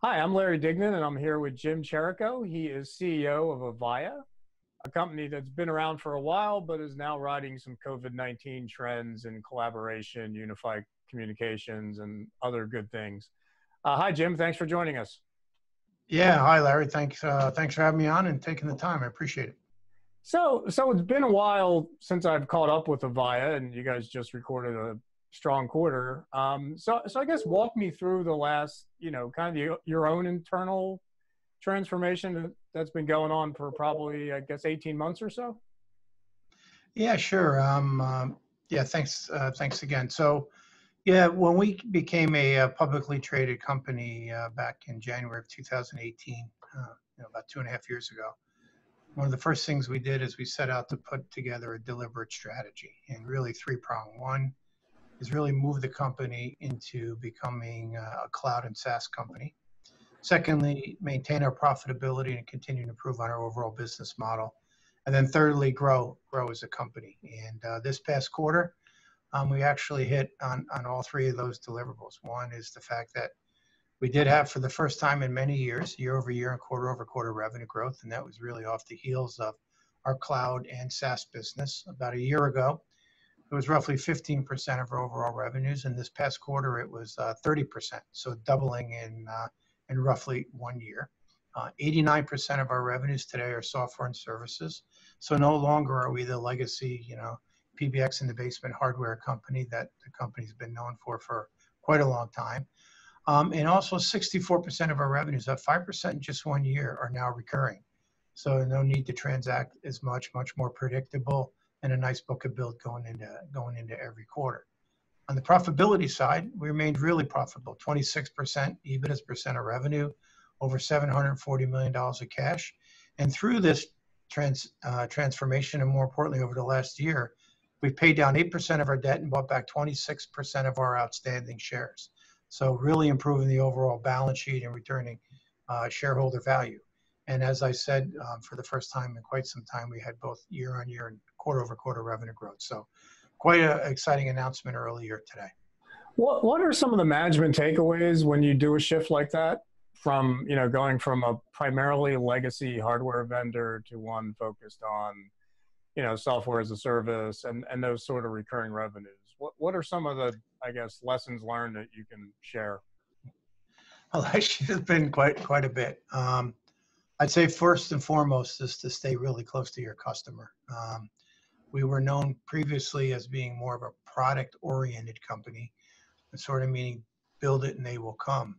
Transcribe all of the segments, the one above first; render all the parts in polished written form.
Hi, I'm Larry Dignan, and I'm here with Jim Cherico. He is CEO of Avaya, a company that's been around for a while, but is now riding some COVID-19 trends in collaboration, unified communications, and other good things. Hi, Jim. Thanks for joining us. Yeah, hi Larry. Thanks for having me on and taking the time. I appreciate it. So it's been a while since I've caught up with Avaya, and you guys just recorded a strong quarter. So I guess walk me through the last, kind of your own internal transformation that's been going on for probably, I guess, 18 months or so? Yeah, sure. Yeah, thanks again. So, yeah, when we became a publicly traded company back in January of 2018, about 2.5 years ago, one of the first things we did is we set out to put together a deliberate strategy, and really three-pronged. One is really move the company into becoming a cloud and SaaS company. Secondly, maintain our profitability and continue to improve on our overall business model. And then thirdly, grow as a company. And this past quarter, we actually hit on all three of those deliverables. One is the fact that we did have, for the first time in many years, year over year and quarter over quarter revenue growth. And that was really off the heels of our cloud and SaaS business. About a year ago, it was roughly 15% of our overall revenues. And this past quarter, it was 30%. So doubling in roughly 1 year. 89% of our revenues today are software and services. So no longer are we the legacy, PBX in the basement hardware company that the company's been known for quite a long time. And also 64% of our revenues, up 5% in just 1 year, are now recurring. So no need to transact as much more predictable, and a nice book of build going into every quarter. On the profitability side, we remained really profitable, 26% EBIT as percent of revenue, over $740 million of cash. And through this transformation, and more importantly, over the last year, we've paid down 8% of our debt and bought back 26% of our outstanding shares. So really improving the overall balance sheet and returning shareholder value. And as I said, for the first time in quite some time, we had both year on year and quarter over quarter revenue growth. So quite an exciting announcement earlier today. What are some of the management takeaways when you do a shift like that from, going from a primarily legacy hardware vendor to one focused on, software as a service and those sort of recurring revenues? What are some of the, I guess, lessons learned that you can share? Well, actually, it's been quite a bit. I'd say first and foremost is to stay really close to your customer. We were known previously as being more of a product-oriented company, sort of meaning build it and they will come.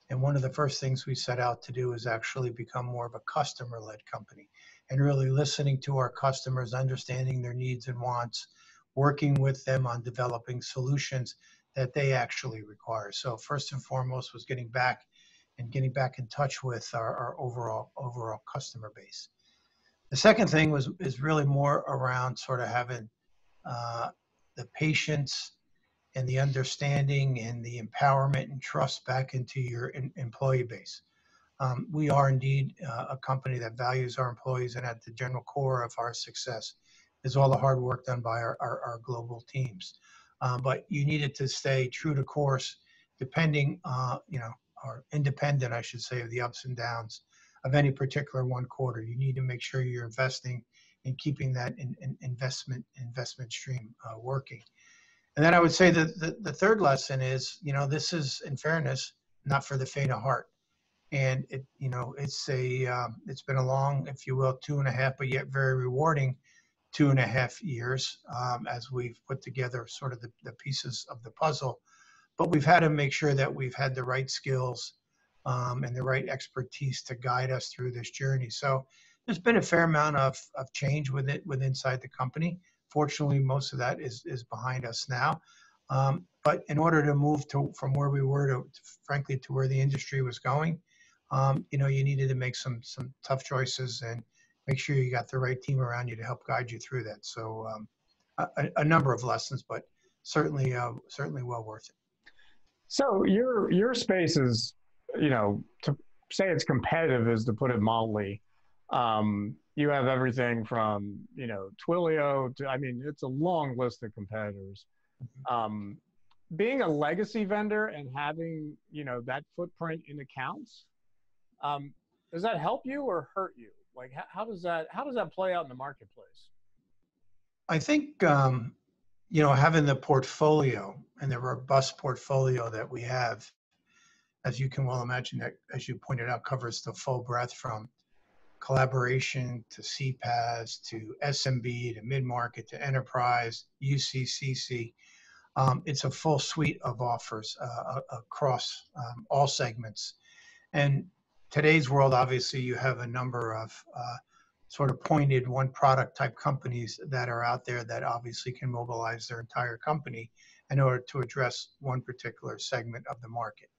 And one of the first things we set out to do is actually become more of a customer-led company, and really listening to our customers, understanding their needs and wants, working with them on developing solutions that they actually require. So first and foremost was getting back in touch with our overall customer base. The second thing is really more around sort of having the patience and the understanding and the empowerment and trust back into your employee base. We are indeed a company that values our employees, and at the general core of our success is all the hard work done by our global teams. But you needed to stay true to course, depending, or independent, I should say, of the ups and downs of any particular one quarter. You need to make sure you're investing in keeping that investment stream working. And then I would say that the third lesson is, this is, in fairness, not for the faint of heart. And it's been a long, if you will, 2.5, but yet very rewarding 2.5 years as we've put together sort of the pieces of the puzzle. But we've had to make sure that we've had the right skills and the right expertise to guide us through this journey. So there's been a fair amount of change inside the company. Fortunately, most of that is behind us now. But in order to move from where we were frankly, to where the industry was going, you needed to make some tough choices and make sure you got the right team around you to help guide you through that. So a number of lessons, but certainly well worth it. So your space is, to say it's competitive is to put it mildly. You have everything from, Twilio to, it's a long list of competitors. being a legacy vendor and having, that footprint in accounts, um, does that help you or hurt you? Like, how does that play out in the marketplace? I think, having the portfolio and the robust portfolio that we have, as you can well imagine, that, as you pointed out, covers the full breadth from collaboration to CPaaS to SMB to mid-market to enterprise, UCCC. It's a full suite of offers across all segments. And today's world, obviously, you have a number of sort of pointed one product type companies that are out there that obviously can mobilize their entire company in order to address one particular segment of the market.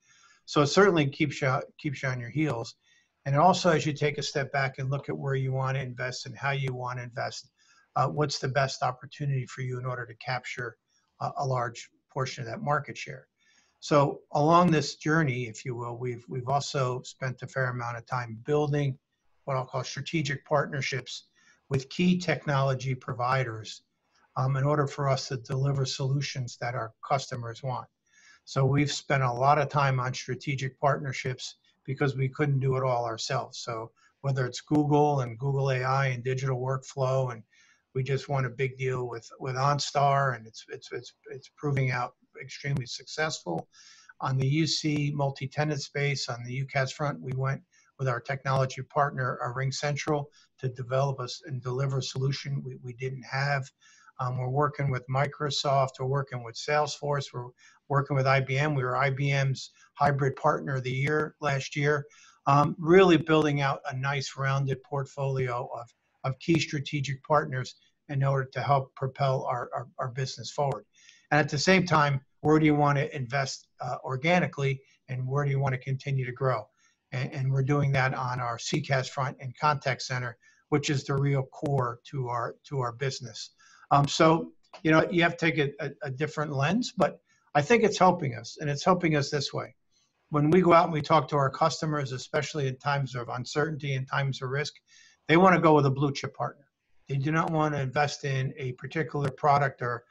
So it certainly keeps you on your heels. And also, as you take a step back and look at where you want to invest and how you want to invest, what's the best opportunity for you in order to capture a large portion of that market share. So along this journey, if you will, we've also spent a fair amount of time building what I'll call strategic partnerships with key technology providers in order for us to deliver solutions that our customers want. So we've spent a lot of time on strategic partnerships because we couldn't do it all ourselves. So whether it's Google and Google AI and digital workflow, and we just won a big deal with OnStar, and it's proving out extremely successful. On the UC multi-tenant space, on the UCaaS front, we went with our technology partner, RingCentral, to develop us and deliver a solution we didn't have. We're working with Microsoft. We're working with Salesforce. We're working with IBM. We were IBM's Hybrid Partner of the Year last year. Really building out a nice rounded portfolio of key strategic partners in order to help propel our business forward. And at the same time, where do you want to invest organically, and where do you want to continue to grow? And we're doing that on our CCaaS front and contact center, which is the real core to our business. So, you have to take a different lens, but I think it's helping us, and it's helping us this way. When we go out and we talk to our customers, especially in times of uncertainty and times of risk, they want to go with a blue chip partner. They do not want to invest in a particular product or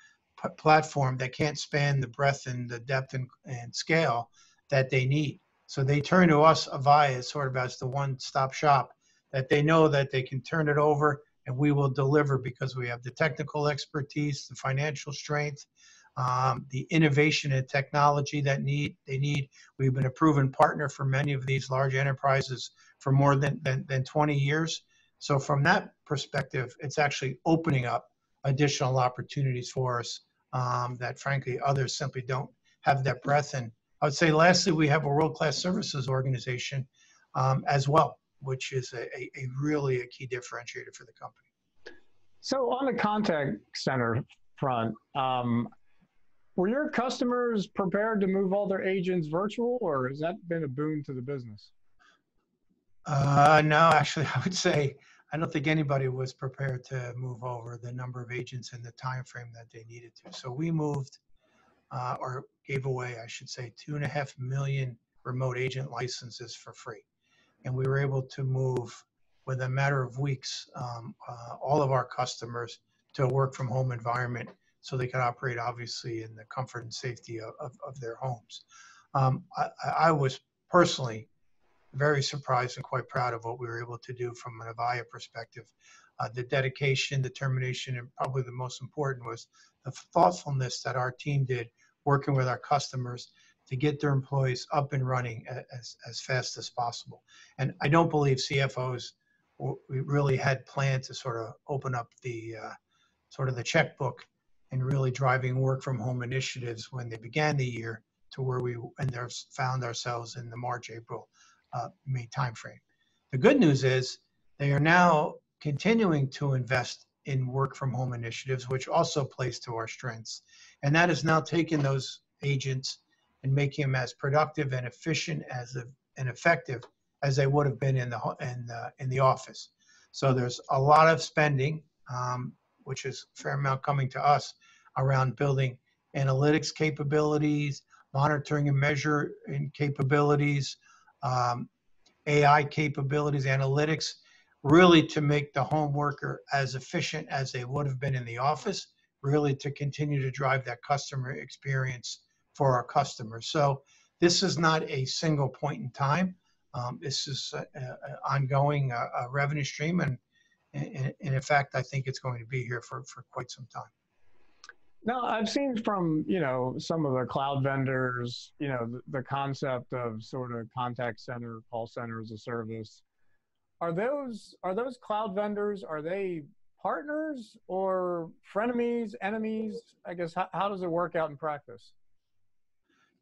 platform that can't span the breadth and the depth and scale that they need. So they turn to us, Avaya, sort of as the one-stop shop that they know that they can turn it over and we will deliver because we have the technical expertise, the financial strength, the innovation and technology that they need. We've been a proven partner for many of these large enterprises for more than 20 years. So from that perspective, it's actually opening up additional opportunities for us that frankly others simply don't have that breadth. And I would say lastly, we have a world-class services organization as well, which is really a key differentiator for the company. So on the contact center front, were your customers prepared to move all their agents virtual, or has that been a boon to the business? No, actually, I would say I don't think anybody was prepared to move over the number of agents in the time frame that they needed to. So we moved or gave away, I should say, 2.5 million remote agent licenses for free. And we were able to move within a matter of weeks all of our customers to a work from home environment so they could operate obviously in the comfort and safety of their homes. I was personally very surprised and quite proud of what we were able to do from an Avaya perspective. The dedication, determination, and probably the most important was the thoughtfulness that our team did working with our customers to get their employees up and running as fast as possible. And I don't believe CFOs really had planned to sort of open up the sort of the checkbook and really driving work from home initiatives when they began the year to where we found ourselves in the March, April, May timeframe. The good news is they are now continuing to invest in work from home initiatives, which also plays to our strengths. And that has now taken those agents and making them as productive and efficient and effective as they would have been in the office. So there's a lot of spending, which is a fair amount coming to us around building analytics capabilities, monitoring and measuring capabilities, AI capabilities, analytics, really to make the home worker as efficient as they would have been in the office, really to continue to drive that customer experience for our customers. So this is not a single point in time. This is an ongoing revenue stream, and in fact, I think it's going to be here for quite some time. Now, I've seen from, some of the cloud vendors, the concept of sort of contact center, call center as a service. Are those cloud vendors, are they partners or frenemies, enemies? I guess, how does it work out in practice?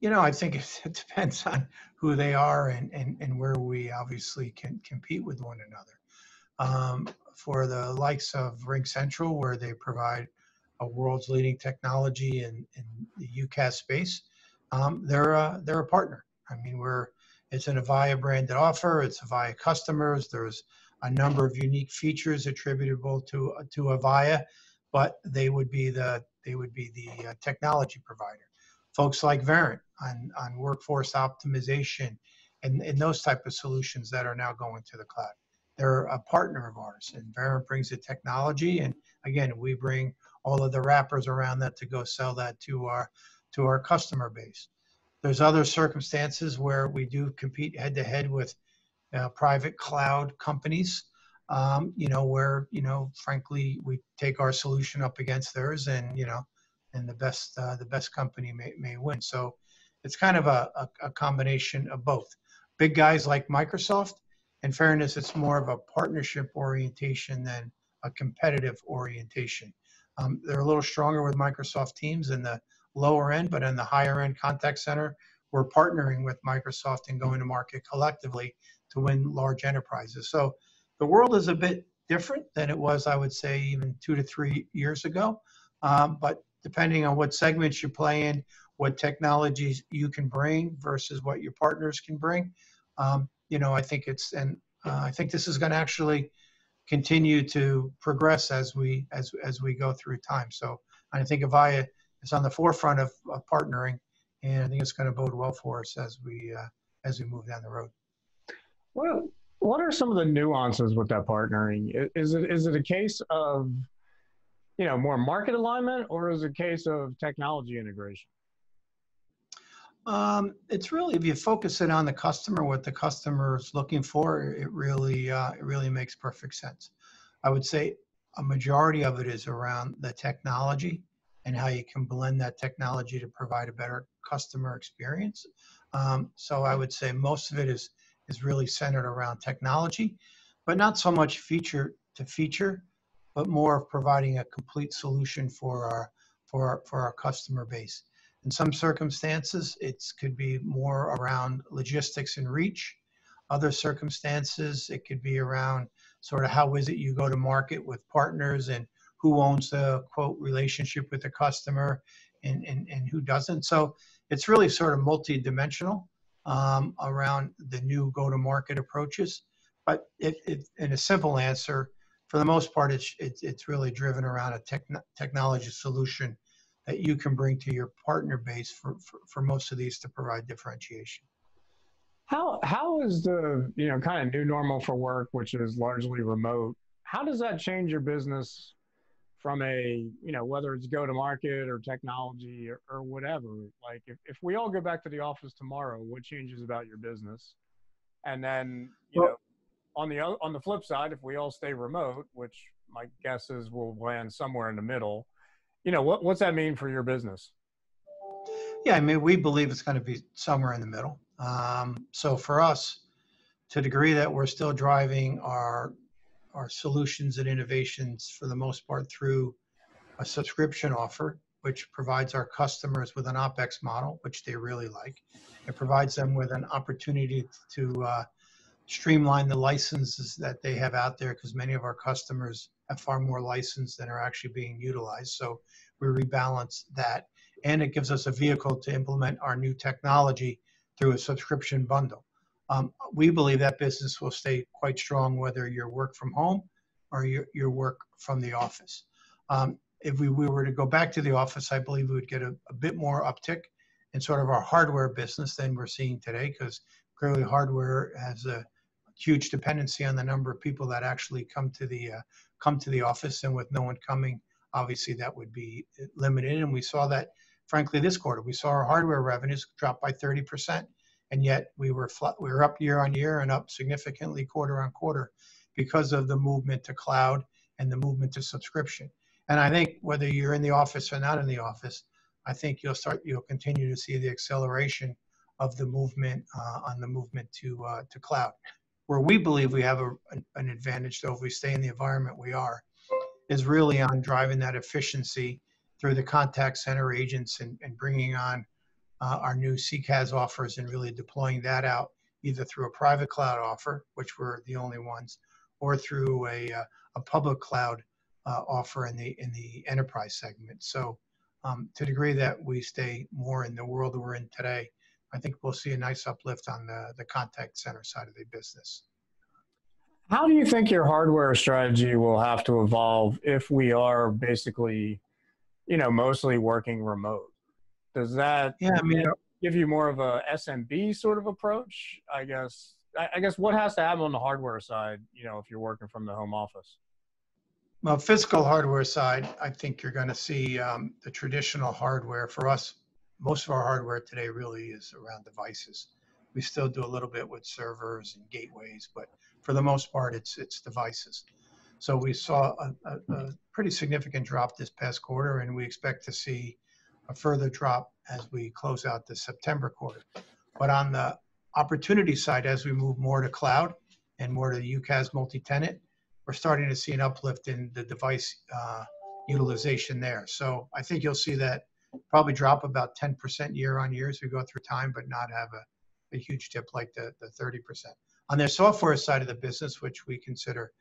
I think it depends on who they are and where we obviously can compete with one another. For the likes of RingCentral, where they provide a world's leading technology in the UCaaS space, they're a partner. I mean, it's an Avaya branded offer. It's Avaya customers. There's a number of unique features attributable to Avaya, but they would be the technology provider. Folks like Verint on workforce optimization and those type of solutions that are now going to the cloud. They're a partner of ours, and Verint brings the technology, and again, we bring all of the wrappers around that to go sell that to our customer base. There's other circumstances where we do compete head to head with private cloud companies, where frankly we take our solution up against theirs, and and the best company may win. So it's kind of a combination of both. Big guys like Microsoft. In fairness, it's more of a partnership orientation than a competitive orientation. They're a little stronger with Microsoft Teams in the lower end, but in the higher end contact center, we're partnering with Microsoft and going to market collectively to win large enterprises. So the world is a bit different than it was, I would say, even 2 to 3 years ago. But depending on what segments you play in, what technologies you can bring versus what your partners can bring, I think I think this is going to actually continue to progress as we go through time. So I think Avaya is on the forefront of partnering, and I think it's going to bode well for us as we move down the road. Well, what are some of the nuances with that partnering? Is it a case of more market alignment, or is it a case of technology integration? It's really, if you focus it on the customer, what the customer is looking for, it really makes perfect sense. I would say a majority of it is around the technology and how you can blend that technology to provide a better customer experience. So I would say most of it is really centered around technology, but not so much feature to feature, but more of providing a complete solution for our customer base. In some circumstances, it could be more around logistics and reach. Other circumstances, it could be around sort of how is it you go to market with partners, and who owns the quote relationship with the customer, and who doesn't. So it's really sort of multi-dimensional around the new go-to-market approaches. But in a simple answer, for the most part, it's really driven around a technology solution that you can bring to your partner base for most of these to provide differentiation. How is the kind of new normal for work, which is largely remote? How does that change your business from a whether it's go to market or technology or whatever? Like if we all go back to the office tomorrow, what changes about your business? And then on the flip side, if we all stay remote, which my guess is we'll land somewhere in the middle, what's that mean for your business? Yeah, I mean, we believe it's going to be somewhere in the middle. So for us, to the degree that we're still driving our solutions and innovations for the most part through a subscription offer, which provides our customers with an OpEx model, which they really like. It provides them with an opportunity to streamline the licenses that they have out there, because many of our customers have far more license than are actually being utilized. So we rebalance that, and it gives us a vehicle to implement our new technology through a subscription bundle. We believe that business will stay quite strong, whether you work from home or you work from the office. If we were to go back to the office, I believe we would get a bit more uptick in sort of our hardware business than we're seeing today, because clearly hardware has a huge dependency on the number of people that actually come to the office, and with no one coming, obviously that would be limited. And we saw that frankly, this quarter, we saw our hardware revenues drop by 30%, and yet we were up year on year and up significantly quarter on quarter because of the movement to cloud and the movement to subscription. And I think whether you're in the office or not in the office, I think you'll continue to see the acceleration of the movement to cloud. Where we believe we have an advantage, though, if we stay in the environment we are, is really on driving that efficiency through the contact center agents and bringing on our new CCaaS offers and really deploying that out either through a private cloud offer, which we're the only ones, or through a public cloud offer in the enterprise segment. So to the degree that we stay more in the world that we're in today, I think we'll see a nice uplift on the contact center side of the business. How do you think your hardware strategy will have to evolve if we are basically, mostly working remote? Does that give you more of a SMB sort of approach? I guess what has to happen on the hardware side, if you're working from the home office? Well, physical hardware side, I think you're going to see the traditional hardware. For us, most of our hardware today really is around devices. We still do a little bit with servers and gateways, but for the most part, it's devices. So we saw a pretty significant drop this past quarter, and we expect to see a further drop as we close out the September quarter. But on the opportunity side, as we move more to cloud and more to the UCaaS multi-tenant, we're starting to see an uplift in the device utilization there. So I think you'll see that probably drop about 10% year on year as we go through time, but not have a huge dip like the 30%. On their software side of the business, which we consider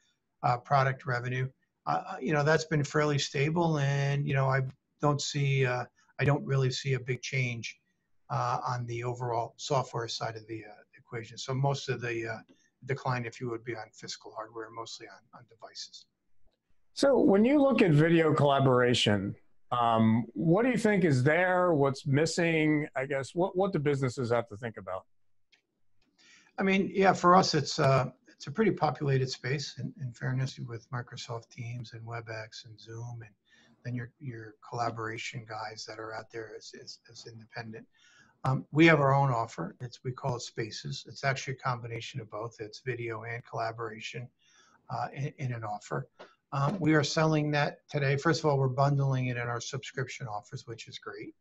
product revenue, that's been fairly stable, and I don't really see a big change on the overall software side of the equation. So most of the decline, if you would, be on physical hardware, mostly on devices. So when you look at video collaboration, what do you think is there? What's missing? I guess what do businesses have to think about? I mean, yeah, for us, it's a pretty populated space. In fairness, with Microsoft Teams and WebEx and Zoom, and then your collaboration guys that are out there as independent. We have our own offer. We call it Spaces. It's actually a combination of both. It's video and collaboration in an offer. We are selling that today. First of all, we're bundling it in our subscription offers, which is great.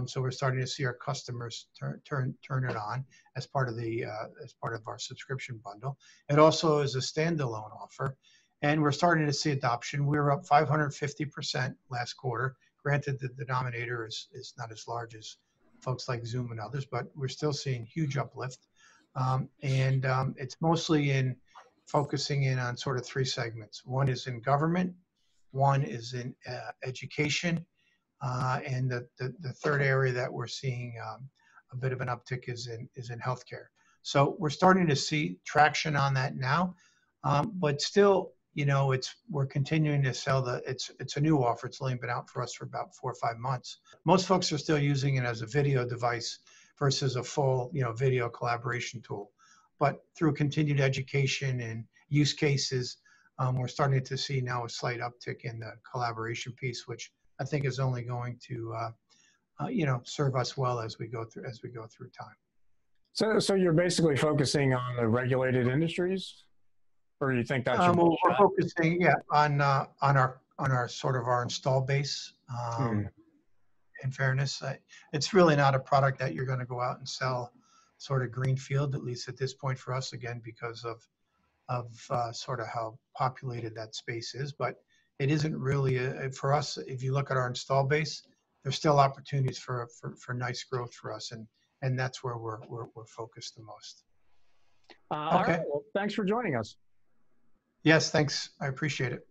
So we're starting to see our customers turn it on as part of our subscription bundle. It also is a standalone offer, and we're starting to see adoption. We were up 550% last quarter. Granted, the denominator is not as large as folks like Zoom and others, but we're still seeing huge uplift. And it's mostly in focusing in on sort of three segments. One is in government, one is in education, and the third area that we're seeing a bit of an uptick is in healthcare. So we're starting to see traction on that now, but still, we're continuing to sell it's a new offer. It's only been out for us for about 4 or 5 months. Most folks are still using it as a video device versus a full, video collaboration tool. But through continued education and use cases, we're starting to see now a slight uptick in the collaboration piece, which I think is only going to, serve us well as we go through time. So you're basically focusing on the regulated industries, or you think that's we're focusing, on our sort of our install base. In fairness, it's really not a product that you're going to go out and sell sort of greenfield, at least at this point for us, again, because of sort of how populated that space is. But it isn't really for us. If you look at our install base, there's still opportunities for nice growth for us, and that's where we're focused the most. Okay. All right. Well, thanks for joining us. Yes, thanks. I appreciate it.